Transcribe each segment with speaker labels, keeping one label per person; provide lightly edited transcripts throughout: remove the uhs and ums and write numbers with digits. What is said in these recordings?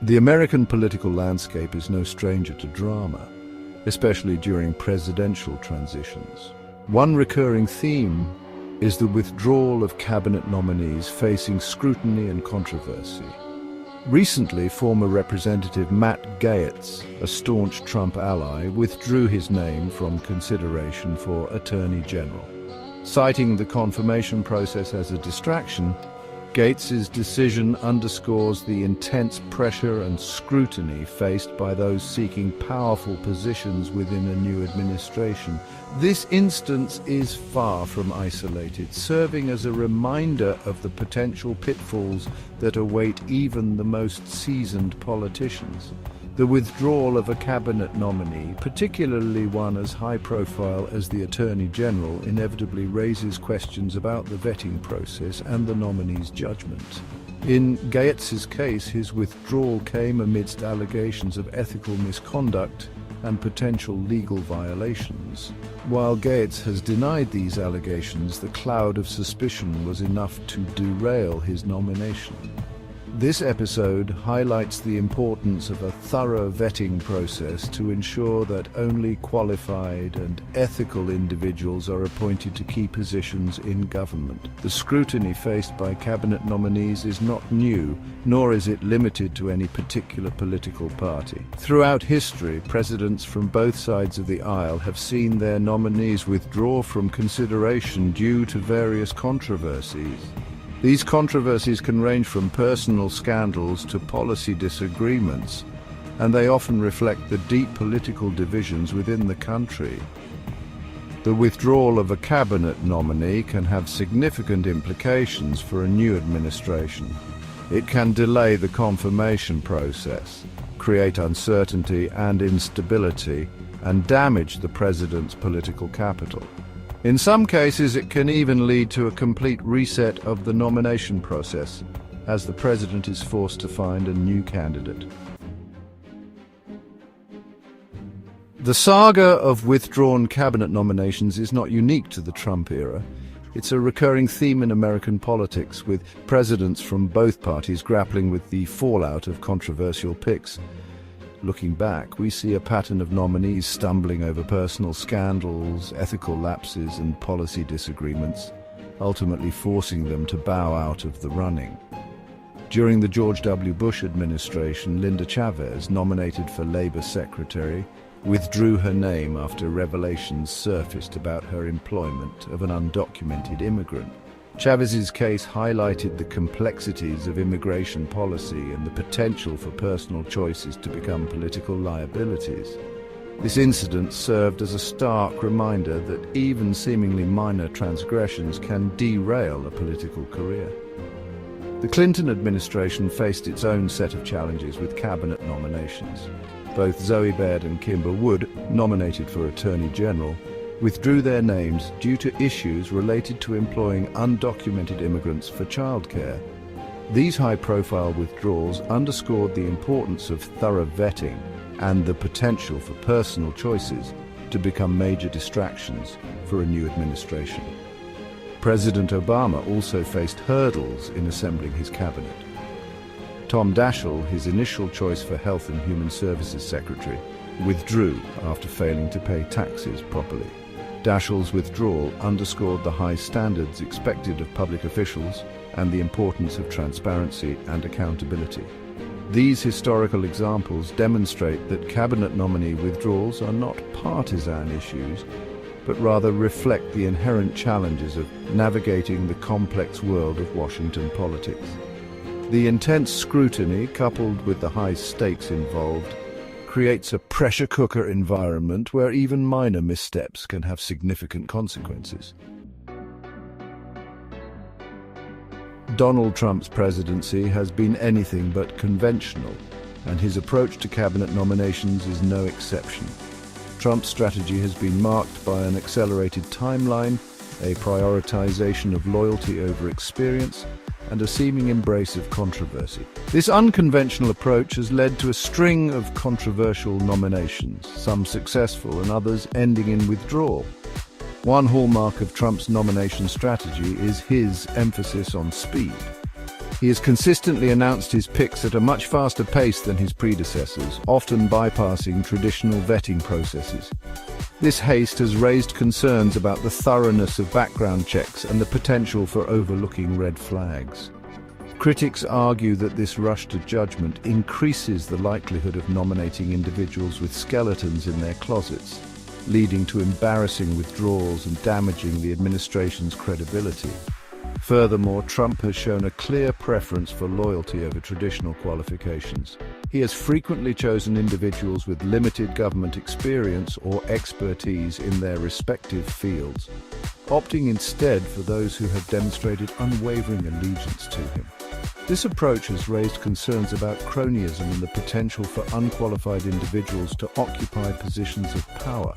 Speaker 1: The American political landscape is no stranger to drama, especially during presidential transitions. One recurring theme is the withdrawal of cabinet nominees facing scrutiny and controversy. Recently, former Representative Matt Gaetz, a staunch Trump ally, withdrew his name from consideration for Attorney General. Citing the confirmation process as a distraction, Gaetz's decision underscores the intense pressure and scrutiny faced by those seeking powerful positions within a new administration. This instance is far from isolated, serving as a reminder of the potential pitfalls that await even the most seasoned politicians. The withdrawal of a cabinet nominee, particularly one as high-profile as the Attorney General, inevitably raises questions about the vetting process and the nominee's judgment. In Gaetz's case, his withdrawal came amidst allegations of ethical misconduct and potential legal violations. While Gaetz has denied these allegations, the cloud of suspicion was enough to derail his nomination. This episode highlights the importance of a thorough vetting process to ensure that only qualified and ethical individuals are appointed to key positions in government. The scrutiny faced by cabinet nominees is not new, nor is it limited to any particular political party. Throughout history, presidents from both sides of the aisle have seen their nominees withdraw from consideration due to various controversies. These controversies can range from personal scandals to policy disagreements, and they often reflect the deep political divisions within the country. The withdrawal of a cabinet nominee can have significant implications for a new administration. It can delay the confirmation process, create uncertainty and instability, and damage the president's political capital. In some cases, it can even lead to a complete reset of the nomination process, as the president is forced to find a new candidate. The saga of withdrawn cabinet nominations is not unique to the Trump era. It's a recurring theme in American politics, with presidents from both parties grappling with the fallout of controversial picks. Looking back, we see a pattern of nominees stumbling over personal scandals, ethical lapses, and policy disagreements, ultimately forcing them to bow out of the running. During the George W. Bush administration, Linda Chavez, nominated for Labor Secretary, withdrew her name after revelations surfaced about her employment of an undocumented immigrant. Chavez's case highlighted the complexities of immigration policy and the potential for personal choices to become political liabilities. This incident served as a stark reminder that even seemingly minor transgressions can derail a political career. The Clinton administration faced its own set of challenges with cabinet nominations. Both Zoe Baird and Kimber Wood, nominated for Attorney General, withdrew their names due to issues related to employing undocumented immigrants for childcare. These high-profile withdrawals underscored the importance of thorough vetting and the potential for personal choices to become major distractions for a new administration. President Obama also faced hurdles in assembling his cabinet. Tom Daschle, his initial choice for Health and Human Services Secretary, withdrew after failing to pay taxes properly. Daschle's withdrawal underscored the high standards expected of public officials and the importance of transparency and accountability. These historical examples demonstrate that cabinet nominee withdrawals are not partisan issues, but rather reflect the inherent challenges of navigating the complex world of Washington politics. The intense scrutiny, coupled with the high stakes involved, creates a pressure cooker environment where even minor missteps can have significant consequences. Donald Trump's presidency has been anything but conventional, and his approach to cabinet nominations is no exception. Trump's strategy has been marked by an accelerated timeline, a prioritization of loyalty over experience, and a seeming embrace of controversy. This unconventional approach has led to a string of controversial nominations, some successful and others ending in withdrawal. One hallmark of Trump's nomination strategy is his emphasis on speed. He has consistently announced his picks at a much faster pace than his predecessors, often bypassing traditional vetting processes. This haste has raised concerns about the thoroughness of background checks and the potential for overlooking red flags. Critics argue that this rush to judgment increases the likelihood of nominating individuals with skeletons in their closets, leading to embarrassing withdrawals and damaging the administration's credibility. Furthermore, Trump has shown a clear preference for loyalty over traditional qualifications. He has frequently chosen individuals with limited government experience or expertise in their respective fields, opting instead for those who have demonstrated unwavering allegiance to him. This approach has raised concerns about cronyism and the potential for unqualified individuals to occupy positions of power.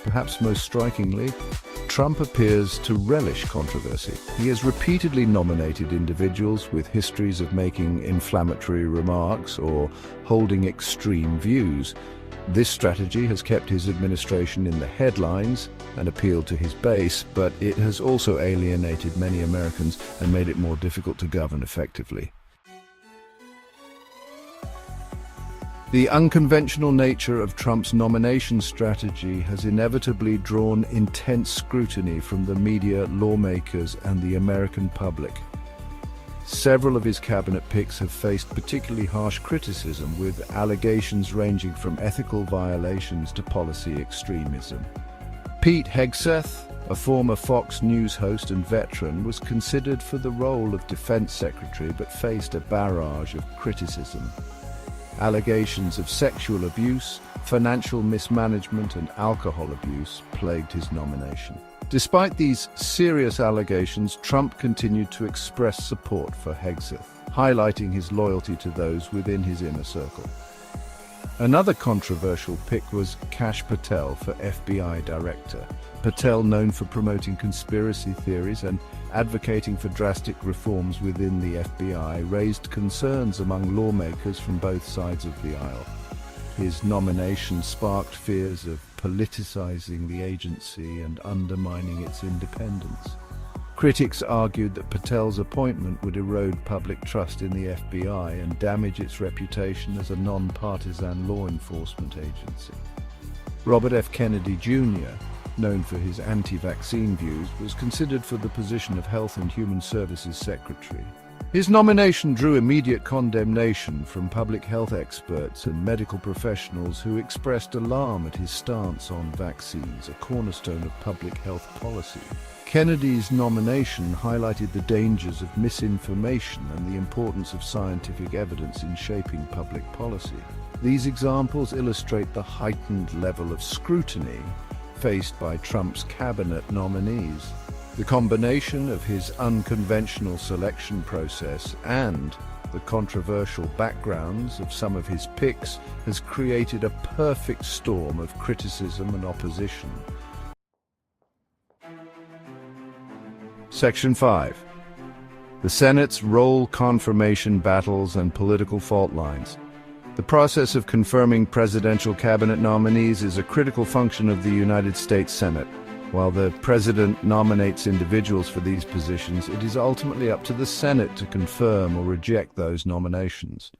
Speaker 1: Perhaps most strikingly, Trump appears to relish controversy. He has repeatedly nominated individuals with histories of making inflammatory remarks or holding extreme views. This strategy has kept his administration in the headlines and appealed to his base, but it has also alienated many Americans and made it more difficult to govern effectively. The unconventional nature of Trump's nomination strategy has inevitably drawn intense scrutiny from the media, lawmakers, and the American public. Several of his cabinet picks have faced particularly harsh criticism, with allegations ranging from ethical violations to policy extremism. Pete Hegseth, a former Fox News host and veteran, was considered for the role of defense secretary but faced a barrage of criticism. Allegations of sexual abuse, financial mismanagement, and alcohol abuse plagued his nomination. Despite these serious allegations, Trump continued to express support for Hegseth, highlighting his loyalty to those within his inner circle. Another controversial pick was Kash Patel for FBI director. Patel, known for promoting conspiracy theories and advocating for drastic reforms within the FBI, raised concerns among lawmakers from both sides of the aisle. His nomination sparked fears of politicizing the agency and undermining its independence. Critics argued that Patel's appointment would erode public trust in the FBI and damage its reputation as a non-partisan law enforcement agency. Robert F. Kennedy Jr., known for his anti-vaccine views, was considered for the position of Health and Human Services Secretary. His nomination drew immediate condemnation from public health experts and medical professionals who expressed alarm at his stance on vaccines, a cornerstone of public health policy. Kennedy's nomination highlighted the dangers of misinformation and the importance of scientific evidence in shaping public policy. These examples illustrate the heightened level of scrutiny faced by Trump's cabinet nominees. The combination of his unconventional selection process and the controversial backgrounds of some of his picks has created a perfect storm of criticism and opposition. Section 5. The Senate's role, confirmation battles, and political fault lines. The process of confirming presidential cabinet nominees is a critical function of the United States Senate. While the president nominates individuals for these positions, it is ultimately up to the Senate to confirm or reject those nominations.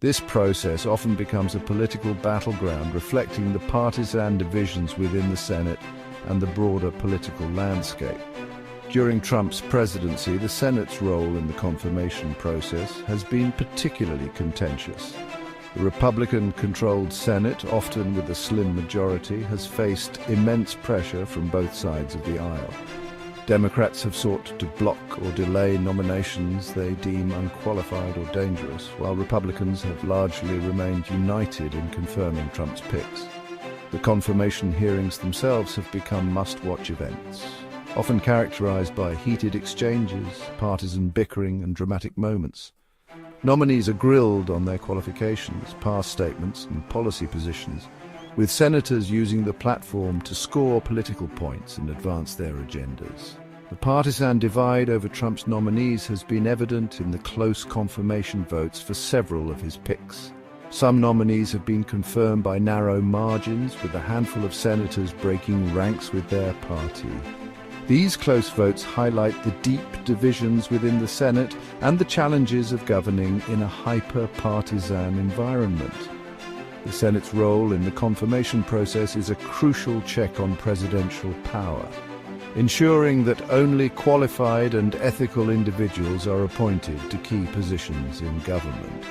Speaker 1: This process often becomes a political battleground, reflecting the partisan divisions within the Senate and the broader political landscape. During Trump's presidency, the Senate's role in the confirmation process has been particularly contentious. The Republican-controlled Senate, often with a slim majority, has faced immense pressure from both sides of the aisle. Democrats have sought to block or delay nominations they deem unqualified or dangerous, while Republicans have largely remained united in confirming Trump's picks. The confirmation hearings themselves have become must-watch events, often characterized by heated exchanges, partisan bickering, and dramatic moments. Nominees are grilled on their qualifications, past statements, and policy positions, with senators using the platform to score political points and advance their agendas. The partisan divide over Trump's nominees has been evident in the close confirmation votes for several of his picks. Some nominees have been confirmed by narrow margins, with a handful of senators breaking ranks with their party. These close votes highlight the deep divisions within the Senate and the challenges of governing in a hyper-partisan environment. The Senate's role in the confirmation process is a crucial check on presidential power, ensuring that only qualified and ethical individuals are appointed to key positions in government.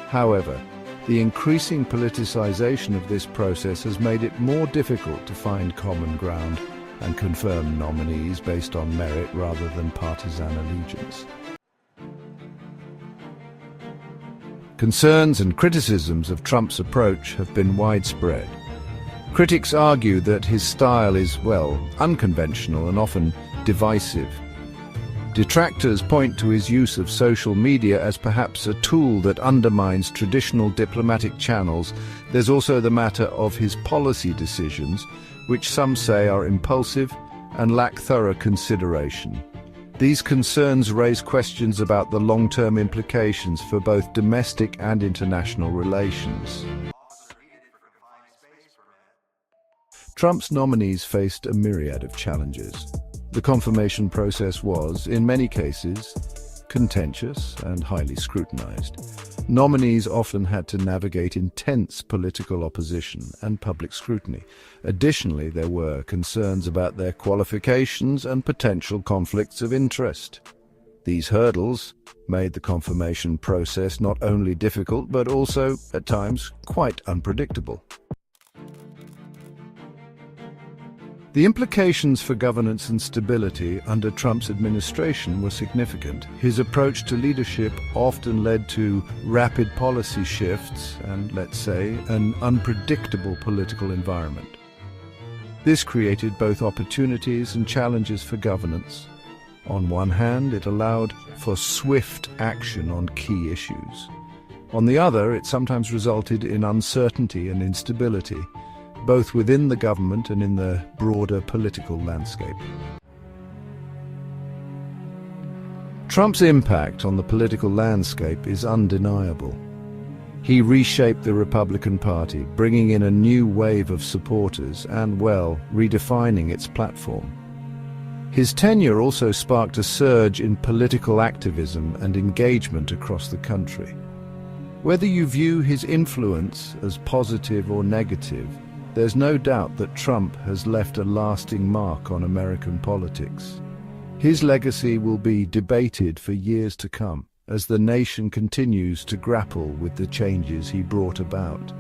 Speaker 1: However, the increasing politicization of this process has made it more difficult to find common ground and confirm nominees based on merit rather than partisan allegiance. Concerns and criticisms of Trump's approach have been widespread. Critics argue that his style is, well, unconventional and often divisive. Detractors point to his use of social media as perhaps a tool that undermines traditional diplomatic channels. There's also the matter of his policy decisions, which some say are impulsive and lack thorough consideration. These concerns raise questions about the long-term implications for both domestic and international relations. Trump's nominees faced a myriad of challenges. The confirmation process was, in many cases, contentious and highly scrutinized. Nominees often had to navigate intense political opposition and public scrutiny. Additionally, there were concerns about their qualifications and potential conflicts of interest. These hurdles made the confirmation process not only difficult but also, at times, quite unpredictable. The implications for governance and stability under Trump's administration were significant. His approach to leadership often led to rapid policy shifts and, let's say, an unpredictable political environment. This created both opportunities and challenges for governance. On one hand, it allowed for swift action on key issues. On the other, it sometimes resulted in uncertainty and instability, both within the government and in the broader political landscape. Trump's impact on the political landscape is undeniable. He reshaped the Republican Party, bringing in a new wave of supporters and, well, redefining its platform. His tenure also sparked a surge in political activism and engagement across the country. Whether you view his influence as positive or negative, there's no doubt that Trump has left a lasting mark on American politics. His legacy will be debated for years to come as the nation continues to grapple with the changes he brought about.